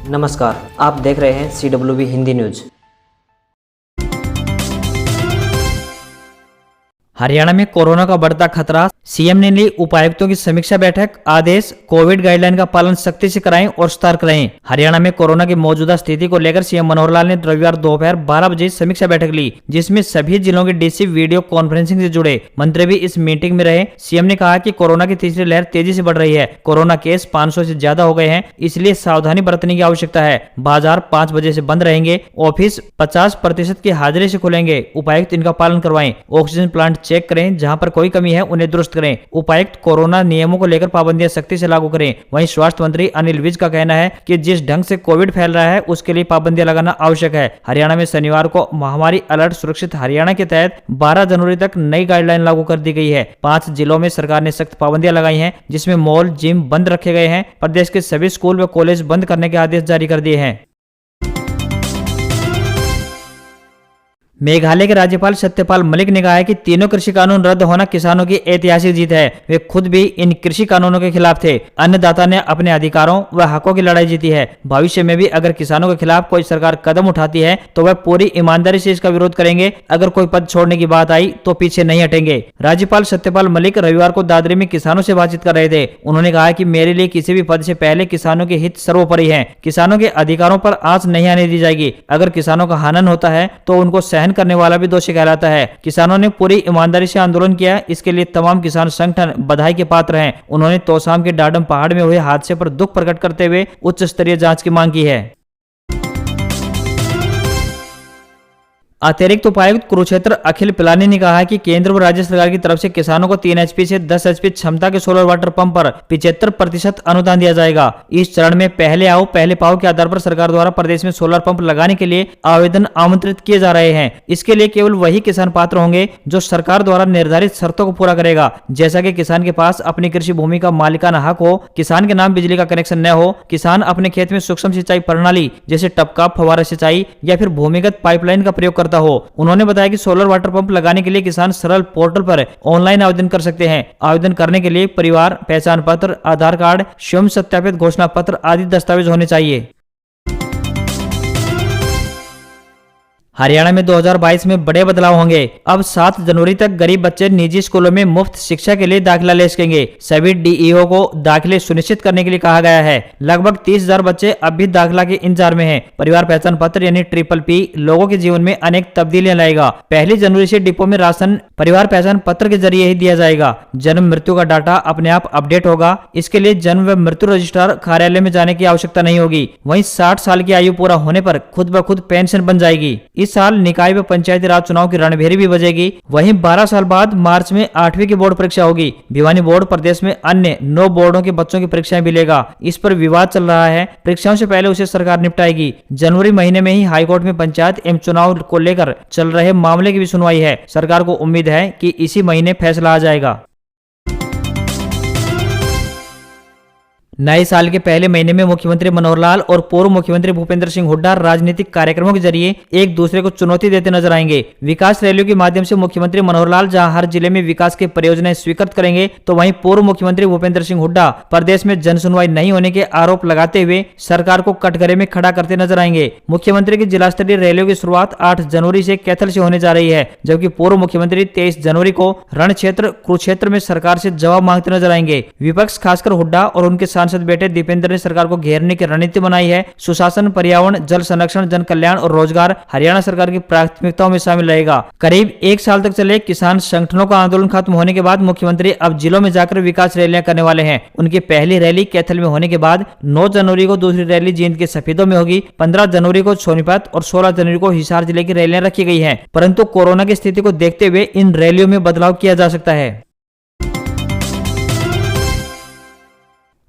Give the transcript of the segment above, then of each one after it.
नमस्कार, आप देख रहे हैं CWB हिंदी न्यूज। हरियाणा में कोरोना का बढ़ता खतरा, सीएम ने ली उपायुक्तों की समीक्षा बैठक। आदेश, कोविड गाइडलाइन का पालन सख्ती से कराएं और सतर्क रहें। हरियाणा में कोरोना की मौजूदा स्थिति को लेकर सीएम मनोहर लाल ने रविवार दोपहर 12 बजे समीक्षा बैठक ली, जिसमें सभी जिलों के डीसी वीडियो कॉन्फ्रेंसिंग से जुड़े। मंत्री भी इस मीटिंग में रहे। सीएम ने कहा कि कोरोना की तीसरी लहर तेजी से बढ़ रही है। कोरोना केस 500 से ज्यादा हो गए हैं, इसलिए सावधानी बरतने की आवश्यकता है। बाजार 5 बजे से बंद रहेंगे। ऑफिस 50% की हाजिरी से खुलेंगे। उपायुक्त इनका पालन करवाएं। ऑक्सीजन प्लांट चेक करें, जहां पर कोई कमी है उन्हें दुरुस्त करें। उपायुक्त कोरोना नियमों को लेकर पाबंदियां सख्ती से लागू करें। वहीं स्वास्थ्य मंत्री अनिल विज का कहना है कि जिस ढंग से कोविड फैल रहा है उसके लिए पाबंदियां लगाना आवश्यक है। हरियाणा में शनिवार को महामारी अलर्ट सुरक्षित हरियाणा के तहत 12 जनवरी तक नई गाइडलाइन लागू कर दी गई है। 5 जिलों में सरकार ने सख्त पाबंदियां लगाई हैं, जिसमें मॉल, जिम बंद रखे गए हैं। प्रदेश के सभी स्कूल व कॉलेज बंद करने के आदेश जारी कर दिए हैं। मेघालय के राज्यपाल सत्यपाल मलिक ने कहा है कि तीनों कृषि कानून रद्द होना किसानों की ऐतिहासिक जीत है। वे खुद भी इन कृषि कानूनों के खिलाफ थे। अन्नदाता ने अपने अधिकारों व हकों की लड़ाई जीती है। भविष्य में भी अगर किसानों के खिलाफ कोई सरकार कदम उठाती है तो वह पूरी ईमानदारी से इसका विरोध करेंगे। अगर कोई पद छोड़ने की बात आई तो पीछे नहीं हटेंगे। राज्यपाल सत्यपाल मलिक रविवार को दादरी में किसानों से बातचीत कर रहे थे। उन्होंने कहा कि मेरे लिए किसी भी पद से पहले किसानों के हित सर्वोपरि है। किसानों के अधिकारों पर आंच नहीं आने दी जाएगी। अगर किसानों का हनन होता है तो उनको सहन करने वाला भी दोषी कहलाता है। किसानों ने पूरी ईमानदारी से आंदोलन किया, इसके लिए तमाम किसान संगठन बधाई के पात्र हैं। उन्होंने तोसाम के डाडम पहाड़ में हुए हादसे पर दुख प्रकट करते हुए उच्च स्तरीय जांच की मांग की है। अतिरिक्त उपायुक्त कुरुक्षेत्र अखिल पिलानी ने कहा है कि केंद्र व राज्य सरकार की तरफ से किसानों को 3 HP से 10 HP क्षमता के सोलर वाटर पंप पर 75% अनुदान दिया जाएगा। इस चरण में पहले आओ पहले पाओ के आधार पर सरकार द्वारा प्रदेश में सोलर पंप लगाने के लिए आवेदन आमंत्रित किए जा रहे हैं। इसके लिए केवल वही किसान पात्र होंगे जो सरकार द्वारा निर्धारित शर्तों को पूरा करेगा, जैसा कि किसान के पास अपनी कृषि भूमि का मालिकाना हक हो, किसान के नाम बिजली का कनेक्शन न हो, किसान अपने खेत में सूक्ष्म सिंचाई प्रणाली जैसे टपका, फव्वारा सिंचाई या फिर भूमिगत पाइपलाइन का प्रयोग करता हो। उन्होंने बताया कि सोलर वाटर पंप लगाने के लिए किसान सरल पोर्टल पर ऑनलाइन आवेदन कर सकते हैं। आवेदन करने के लिए परिवार पहचान पत्र, आधार कार्ड, स्वयं सत्यापित घोषणा पत्र आदि दस्तावेज होने चाहिए। हरियाणा में 2022 में बड़े बदलाव होंगे। अब 7 जनवरी तक गरीब बच्चे निजी स्कूलों में मुफ्त शिक्षा के लिए दाखिला ले सकेंगे। सभी डीईओ को दाखिले सुनिश्चित करने के लिए कहा गया है। लगभग 30,000 बच्चे अब भी दाखिला के इंतजार में हैं। परिवार पहचान पत्र यानी PPP लोगों के जीवन में अनेक तब्दीलियां लाएगा। 1 जनवरी से डिपो में राशन परिवार पहचान पत्र के जरिए ही दिया जाएगा। जन्म मृत्यु का डाटा अपने आप अपडेट होगा। इसके लिए जन्म व मृत्यु रजिस्ट्रार कार्यालय में जाने की आवश्यकता नहीं होगी। वहीं 60 साल की आयु पूरा होने पर खुद ब खुद पेंशन बन जाएगी। इस साल निकाय व पंचायती राज चुनाव की रणभेरी भी बजेगी। वहीं 12 साल बाद मार्च में 8वीं की बोर्ड परीक्षा होगी। भिवानी बोर्ड प्रदेश में अन्य 9 बोर्डों के बच्चों की परीक्षाएं भी लेगा। इस पर विवाद चल रहा है। परीक्षाओं से पहले उसे सरकार निपटाएगी। जनवरी महीने में ही हाईकोर्ट में पंचायत एवं चुनाव को लेकर चल रहे मामले की भी सुनवाई है। सरकार को उम्मीद है कि इसी महीने फैसला आ जाएगा। नए साल के पहले महीने में मुख्यमंत्री मनोहर लाल और पूर्व मुख्यमंत्री भूपेंद्र सिंह हुड्डा राजनीतिक कार्यक्रमों के जरिए एक दूसरे को चुनौती देते नजर आएंगे। विकास रैलियों के माध्यम से मुख्यमंत्री मनोहर लाल जहां हर जिले में विकास की परियोजनाएं स्वीकृत करेंगे, तो वहीं पूर्व मुख्यमंत्री भूपेंद्र सिंह हुड्डा प्रदेश में जनसुनवाई नहीं होने के आरोप लगाते हुए सरकार को कटघरे में खड़ा करते नजर आएंगे। मुख्यमंत्री की जिला स्तरीय रैलियों की शुरुआत 8 जनवरी से कैथल से होने जा रही है, जबकि पूर्व मुख्यमंत्री 23 जनवरी को रण क्षेत्र कुरुक्षेत्र में सरकार से जवाब मांगते नजर आएंगे। विपक्ष खासकर हुड्डा और उनके सांसद बेटे दीपेंद्र ने सरकार को घेरने की रणनीति बनाई है। सुशासन, पर्यावरण, जल संरक्षण, जन कल्याण और रोजगार हरियाणा सरकार की प्राथमिकताओं में शामिल रहेगा। करीब 1 साल तक चले किसान संगठनों का आंदोलन खत्म होने के बाद मुख्यमंत्री अब जिलों में जाकर विकास रैलियां करने वाले हैं। उनकी पहली रैली कैथल में होने के बाद 9 जनवरी को दूसरी रैली जींद के सफेदों में होगी। 15 जनवरी को सोनीपत और 16 जनवरी को हिसार जिले की रैलियां रखी गई हैं, परंतु कोरोना की स्थिति को देखते हुए इन रैलियों में बदलाव किया जा सकता है।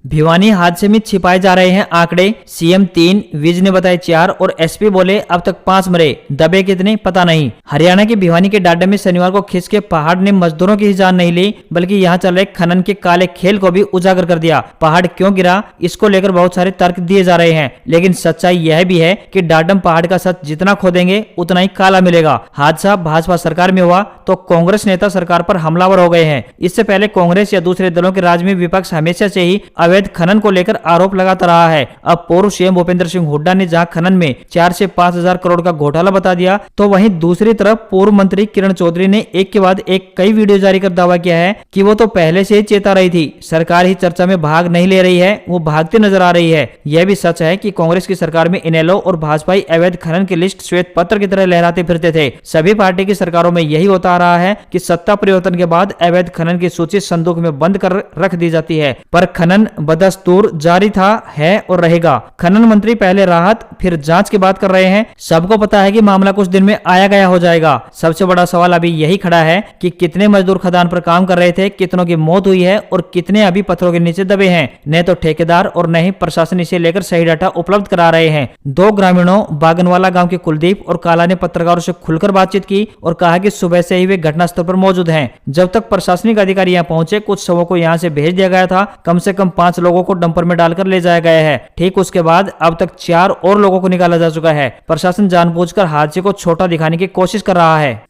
भिवानी हादसे में छिपाए जा रहे हैं आंकड़े। सीएम 3, विज ने बताए 4 और एसपी बोले अब तक 5 मरे, दबे कितने पता नहीं। हरियाणा के भिवानी के डाडा में शनिवार को खिसके पहाड़ ने मजदूरों की ही जान नहीं ली, बल्कि यहां चल रहे खनन के काले खेल को भी उजागर कर दिया। पहाड़ क्यों गिरा, इसको लेकर बहुत सारे तर्क दिए जा रहे हैं, लेकिन सच्चाई यह भी है कि डाडम पहाड़ का सच जितना खोदेंगे उतना ही काला मिलेगा। हादसा भाजपा सरकार में हुआ तो कांग्रेस नेता सरकार पर हमलावर हो गए हैं। इससे पहले कांग्रेस या दूसरे दलों के राज में विपक्ष हमेशा से ही अवैध अवैध खनन को लेकर आरोप लगाता रहा है। अब पूर्व सीएम भूपेंद्र सिंह हुड्डा ने जहां खनन में 4 से 5 हजार करोड़ का घोटाला बता दिया, तो वहीं दूसरी तरफ पूर्व मंत्री किरण चौधरी ने एक के बाद एक कई वीडियो जारी कर दावा किया है कि वो तो पहले से ही चेता रही थी, सरकार ही चर्चा में भाग नहीं ले रही है, वो भागती नजर आ रही है। यह भी सच है कि कांग्रेस की सरकार में इनेलो और भाजपाई अवैध खनन की लिस्ट श्वेत पत्र की तरह लहराते फिरते थे। सभी पार्टी की सरकारों में यही होता आ रहा है कि सत्ता परिवर्तन के बाद अवैध खनन की सूची संदूक में बंद कर रख दी जाती है, पर खनन बदस्तूर जारी था, है और रहेगा। खनन मंत्री पहले राहत फिर जांच की बात कर रहे हैं। सबको पता है कि मामला कुछ दिन में आया गया हो जाएगा। सबसे बड़ा सवाल अभी यही खड़ा है कि कितने मजदूर खदान पर काम कर रहे थे, कितनों की मौत हुई है और कितने अभी पत्थरों के नीचे दबे हैं। न तो ठेकेदार और न ही प्रशासन इसे लेकर सही डाटा उपलब्ध करा रहे हैं। 2 ग्रामीणों बागनवाला गांव के कुलदीप और काला ने पत्रकारों से खुलकर बातचीत की और कहा कि सुबह से ही वे घटनास्थल पर मौजूद हैं। जब तक प्रशासनिक अधिकारी यहां पहुंचे, कुछ शवों को यहां से भेज दिया गया था। कम से कम 5 लोगों को डंपर में डालकर ले जाया गया है। ठीक उसके बाद अब तक 4 और लोगों को निकाला जा चुका है। प्रशासन जानबूझकर हादसे को छोटा दिखाने की कोशिश कर रहा है।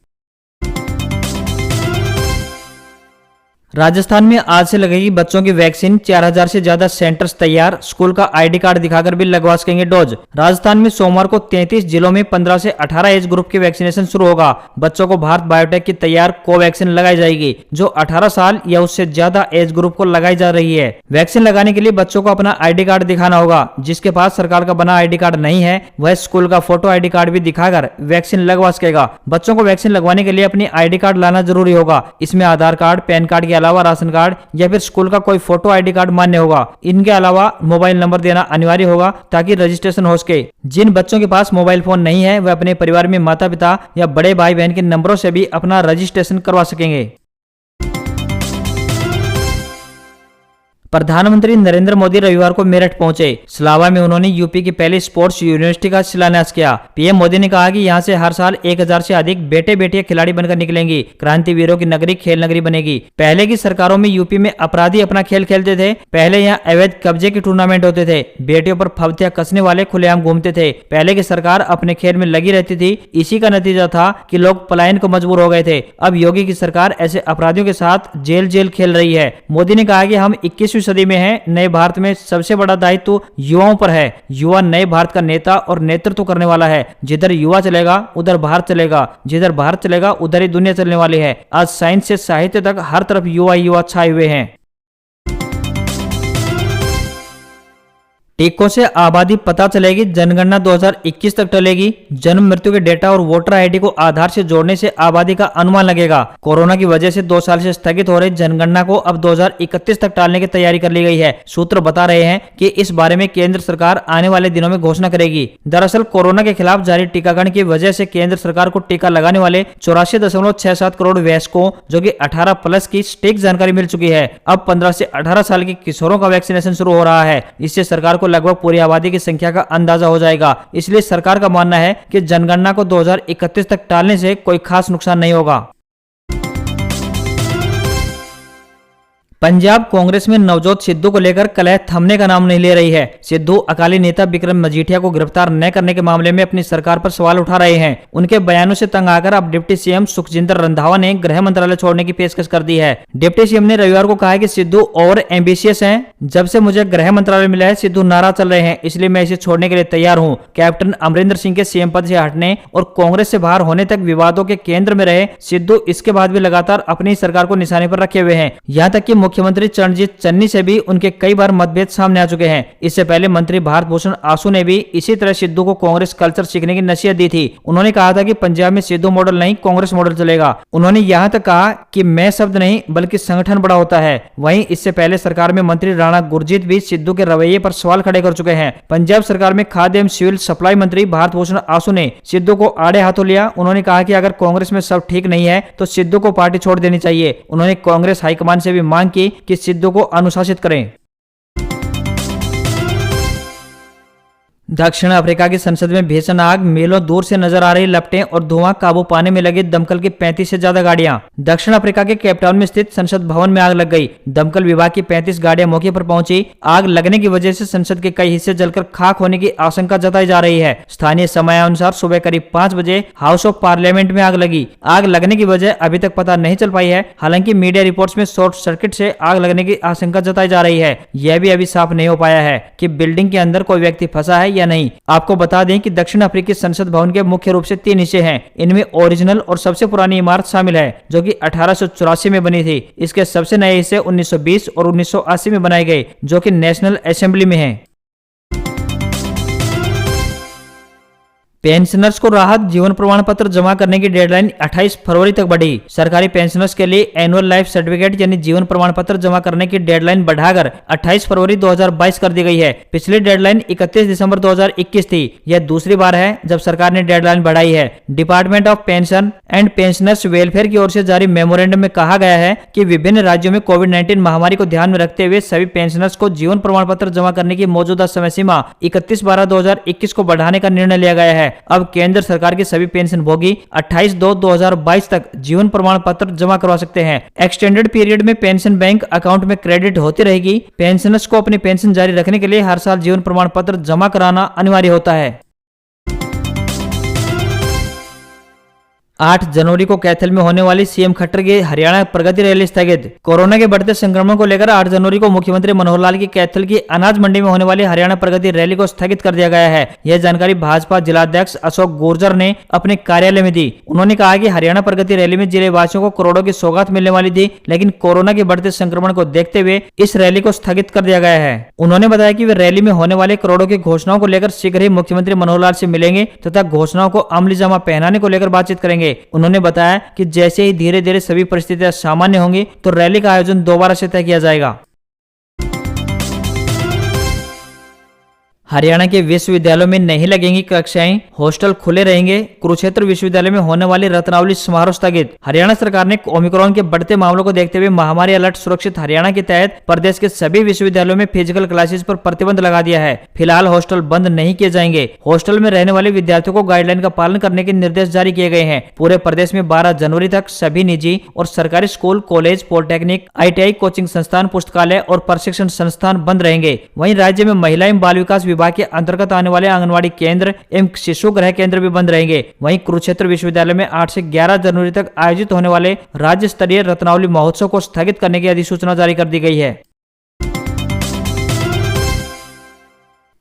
राजस्थान में आज से लगेगी बच्चों की वैक्सीन। 4000 से ज्यादा सेंटर्स तैयार, स्कूल का आईडी कार्ड दिखाकर भी लगवा सकेंगे डोज। राजस्थान में सोमवार को 33 जिलों में 15 से 18 एज ग्रुप की वैक्सीनेशन शुरू होगा। बच्चों को भारत बायोटेक की तैयार कोवैक्सीन लगाई जाएगी, जो 18 साल या उससे ज्यादा एज ग्रुप को लगाई जा रही है। वैक्सीन लगाने के लिए बच्चों को अपना आईडी कार्ड दिखाना होगा। जिसके पास सरकार का बना आईडी कार्ड नहीं है, वह स्कूल का फोटो आईडी कार्ड भी दिखाकर वैक्सीन लगवा सकेगा। बच्चों को वैक्सीन लगवाने के लिए अपनी आईडी कार्ड लाना जरूरी होगा। इसमें आधार कार्ड, पैन कार्ड के अलावा राशन कार्ड या फिर स्कूल का कोई फोटो आईडी कार्ड मान्य होगा। इनके अलावा मोबाइल नंबर देना अनिवार्य होगा ताकि रजिस्ट्रेशन हो सके। जिन बच्चों के पास मोबाइल फोन नहीं है, वे अपने परिवार में माता पिता या बड़े भाई बहन के नंबरों से भी अपना रजिस्ट्रेशन करवा सकेंगे। प्रधानमंत्री नरेंद्र मोदी रविवार को मेरठ पहुंचे। सलावा में उन्होंने यूपी की पहली स्पोर्ट्स यूनिवर्सिटी का शिलान्यास किया। पीएम मोदी ने कहा कि यहां से हर साल 1000 से अधिक बेटे बेटियां खिलाड़ी बनकर निकलेंगी। क्रांतिवीरों की नगरी खेल नगरी बनेगी। पहले की सरकारों में यूपी में अपराधी अपना खेल खेलते थे। पहले यहाँ अवैध कब्जे के टूर्नामेंट होते थे। बेटियों पर फब्तियां कसने वाले खुलेआम घूमते थे। पहले की सरकार अपने खेल में लगी रहती थी। इसी का नतीजा था कि लोग पलायन को मजबूर हो गए थे। अब योगी की सरकार ऐसे अपराधियों के साथ जेल जेल खेल रही है। मोदी ने कहा कि हम 21वीं सदी में हैं। नए भारत में सबसे बड़ा दायित्व युवाओं पर है। युवा नए भारत का नेता और नेतृत्व करने वाला है। जिधर युवा चलेगा उधर भारत चलेगा, जिधर भारत चलेगा उधर ही दुनिया चलने वाली है। आज साइंस से साहित्य तक हर तरफ युवा युवा छाए हुए हैं। टीकों से आबादी पता चलेगी, जनगणना 2021 तक टलेगी। जन्म मृत्यु के डेटा और वोटर आईडी को आधार से जोड़ने से आबादी का अनुमान लगेगा। कोरोना की वजह से 2 साल से स्थगित हो रही जनगणना को अब 2031 तक टालने की तैयारी कर ली गई है। सूत्र बता रहे हैं कि इस बारे में केंद्र सरकार आने वाले दिनों में घोषणा करेगी। दरअसल कोरोना के खिलाफ जारी टीकाकरण की वजह से केंद्र सरकार को टीका लगाने वाले 84.67 करोड़ वयस्कों, जो कि 18+ की सटीक जानकारी मिल चुकी है। अब 15 से 18 साल के किशोरों का वैक्सीनेशन शुरू हो रहा है। इससे सरकार लगभग पूरी आबादी की संख्या का अंदाजा हो जाएगा। इसलिए सरकार का मानना है कि जनगणना को 2031 तक टालने से कोई खास नुकसान नहीं होगा। पंजाब कांग्रेस में नवजोत सिद्धू को लेकर कलह थमने का नाम नहीं ले रही है। सिद्धू अकाली नेता विक्रम मजीठिया को गिरफ्तार न करने के मामले में अपनी सरकार पर सवाल उठा रहे हैं। उनके बयानों से तंग आकर अब डिप्टी सीएम सुखजिंदर रंधावा ने गृह मंत्रालय छोड़ने की पेशकश कर दी है। डिप्टी सीएम ने रविवार को कहा है कि सिद्धू ओवर एम्बिशियस हैं। जब से मुझे गृह मंत्रालय मिला है, सिद्धू नाराज चल रहे हैं, इसलिए मैं इसे छोड़ने के लिए तैयार हूं। कैप्टन अमरिंदर सिंह के सीएम पद से हटने और कांग्रेस से बाहर होने तक विवादों के केंद्र में रहे सिद्धू इसके बाद भी लगातार अपनी सरकार को निशाने पर रखे हुए हैं। यहां तक कि मुख्यमंत्री चरणजीत चन्नी से भी उनके कई बार मतभेद सामने आ चुके हैं। इससे पहले मंत्री भारत भूषण आसू ने भी इसी तरह सिद्धू को कांग्रेस कल्चर सीखने की नसीहत दी थी। उन्होंने कहा था कि पंजाब में सिद्धू मॉडल नहीं कांग्रेस मॉडल चलेगा। उन्होंने यहां तक कहा कि मैं शब्द नहीं बल्कि संगठन बड़ा होता है। वहीं इससे पहले सरकार में मंत्री राणा गुरजीत भी सिद्धू के रवैये पर सवाल खड़े कर चुके हैं। पंजाब सरकार में खाद्य एवं सिविल सप्लाई मंत्री भारत भूषण आसू ने सिद्धू को आड़े हाथों लिया। उन्होंने कहा कि अगर कांग्रेस में सब ठीक नहीं है तो सिद्धू को पार्टी छोड़ देनी चाहिए। उन्होंने कांग्रेस हाईकमान से भी मांग की कि सिद्धू को अनुशासित करें। दक्षिण अफ्रीका की संसद में भीषण आग, मीलों दूर से नजर आ रही लपटें और धुआं, काबू पाने में लगे दमकल की 35 से ज्यादा गाड़ियां। दक्षिण अफ्रीका के केपटाउन में स्थित संसद भवन में आग लग गई। दमकल विभाग की 35 गाड़ियां मौके पर पहुंची। आग लगने की वजह से संसद के कई हिस्से जलकर खाक होने की आशंका जताई जा रही है। स्थानीय समयानुसार सुबह करीब 5 बजे हाउस ऑफ पार्लियामेंट में आग लगी। आग लगने की वजह अभी तक पता नहीं चल पाई है। हालांकि मीडिया रिपोर्ट्स में शॉर्ट सर्किट से आग लगने की आशंका जताई जा रही है। यह भी अभी साफ नहीं हो पाया है कि बिल्डिंग के अंदर कोई व्यक्ति फंसा है या नहीं। आपको बता दें कि दक्षिण अफ्रीकी संसद भवन के मुख्य रूप से 3 हिस्से हैं। इनमें ओरिजिनल और सबसे पुरानी इमारत शामिल है, जो कि 1884 में बनी थी। इसके सबसे नए हिस्से 1920 और 1980 में बनाए गए, जो कि नेशनल असेंबली में हैं। पेंशनर्स को राहत, जीवन प्रमाण पत्र जमा करने की डेडलाइन 28 फरवरी तक बढ़ी। सरकारी पेंशनर्स के लिए एनुअल लाइफ सर्टिफिकेट यानी जीवन प्रमाण पत्र जमा करने की डेडलाइन बढ़ाकर 28 फरवरी 2022 कर दी गई है। पिछली डेडलाइन 31 दिसंबर 2021 थी। यह दूसरी बार है जब सरकार ने डेडलाइन बढ़ाई है। Department of pension and pensioners welfare की ओर से जारी मेमोरेंडम में कहा गया है कि विभिन्न राज्यों में कोविड-19 महामारी को ध्यान में रखते हुए सभी पेंशनर्स को जीवन प्रमाण पत्र जमा करने की मौजूदा समय सीमा 31/12/2021 को बढ़ाने का निर्णय लिया गया है। अब केंद्र सरकार के सभी पेंशन भोगी 28/2/2022 तक जीवन प्रमाण पत्र जमा करवा सकते हैं। एक्सटेंडेड पीरियड में पेंशन बैंक अकाउंट में क्रेडिट होती रहेगी। पेंशनर्स को अपनी पेंशन जारी रखने के लिए हर साल जीवन प्रमाण पत्र जमा कराना अनिवार्य होता है। 8 जनवरी को कैथल में होने वाली सीएम खट्टर की हरियाणा प्रगति रैली स्थगित। कोरोना के बढ़ते संक्रमण को लेकर 8 जनवरी को मुख्यमंत्री मनोहर लाल की कैथल की अनाज मंडी में होने वाली हरियाणा प्रगति रैली को स्थगित कर दिया गया है। यह जानकारी भाजपा जिलाध्यक्ष अशोक गुर्जर ने अपने कार्यालय में दी। उन्होंने कहा कि हरियाणा प्रगति रैली में जिले वासियों को करोड़ों की सौगात मिलने वाली थी, लेकिन कोरोना के बढ़ते संक्रमण को देखते हुए इस रैली को स्थगित कर दिया गया है। उन्होंने बताया कि वे रैली में होने वाले करोड़ों की घोषणाओं को लेकर शीघ्र ही मुख्यमंत्री मनोहर लाल से मिलेंगे तथा घोषणाओं को अमली जामा पहनाने को लेकर बातचीत करेंगे। उन्होंने बताया कि जैसे ही धीरे धीरे सभी परिस्थितियां सामान्य होंगी तो रैली का आयोजन दोबारा से तय किया जाएगा। हरियाणा के विश्वविद्यालयों में नहीं लगेंगी कक्षाएं, हॉस्टल खुले रहेंगे। कुरुक्षेत्र विश्वविद्यालय में होने वाली रत्नावली समारोह स्थगित। हरियाणा सरकार ने ओमिक्रॉन के बढ़ते मामलों को देखते हुए महामारी अलर्ट सुरक्षित हरियाणा के तहत प्रदेश के सभी विश्वविद्यालयों में फिजिकल क्लासेस पर प्रतिबंध लगा दिया है। फिलहाल हॉस्टल बंद नहीं किए जाएंगे। हॉस्टल में रहने वाले विद्यार्थियों को गाइडलाइन का पालन करने के निर्देश जारी किए गए हैं। पूरे प्रदेश में 12 जनवरी तक सभी निजी और सरकारी school, college, polytechnic, ITI coaching संस्थान, पुस्तकालय और प्रशिक्षण संस्थान बंद रहेंगे। वहीं राज्य में महिला एवं बाल विकास विभाग के अंतर्गत आने वाले आंगनवाड़ी केंद्र एवं शिशु गृह केंद्र भी बंद रहेंगे। वहीं कुरुक्षेत्र विश्वविद्यालय में 8 से 11 जनवरी तक आयोजित होने वाले राज्य स्तरीय रत्नावली महोत्सव को स्थगित करने की अधिसूचना जारी कर दी गई है।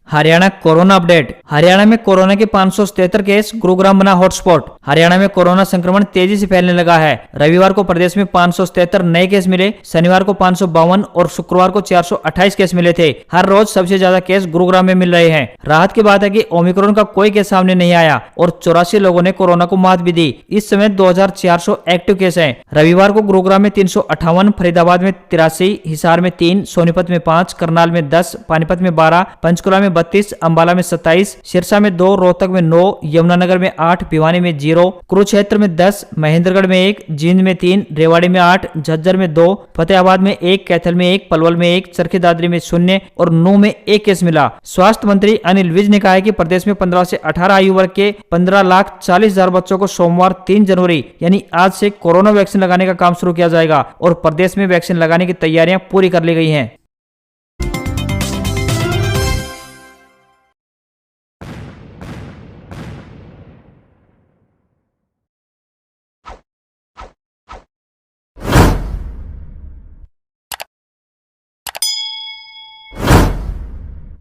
Haryana corona update. हरियाणा में कोरोना के 577 केस, गुरुग्राम बना हॉटस्पॉट। हरियाणा में कोरोना संक्रमण तेजी से फैलने लगा है। रविवार को प्रदेश में 577 नए केस मिले, शनिवार को 552 और शुक्रवार को 428 केस मिले थे। हर रोज सबसे ज्यादा केस गुरुग्राम में मिल रहे हैं। राहत की बात है कि ओमिक्रॉन का कोई केस सामने नहीं आया और 84 लोगों ने कोरोना को मात भी दी। इस समय 2400 एक्टिव केस हैं। रविवार को गुरुग्राम में 358, फरीदाबाद में 83, हिसार में 3, सोनीपत में 5, करनाल में 10, पानीपत में 12, पंचकुला में 32, अंबाला में 27, सिरसा में 2, रोहतक में 9, यमुनानगर में 8, भिवानी में 0, कुरुक्षेत्र में 10, महेंद्रगढ़ में 1, जींद में 3, रेवाड़ी में 8, झज्जर में 2, फतेहाबाद में 1, कैथल में 1, पलवल में 1, चरखी दादरी में 0 और नूंह में 1 केस मिला। स्वास्थ्य मंत्री अनिल विज ने कहा है कि प्रदेश में 15 से 18 आयु वर्ग के 15,40,000 बच्चों को सोमवार 3 जनवरी यानी आज से कोरोना वैक्सीन लगाने का काम शुरू किया जाएगा और प्रदेश में वैक्सीन लगाने की तैयारियां पूरी कर ली गई हैं।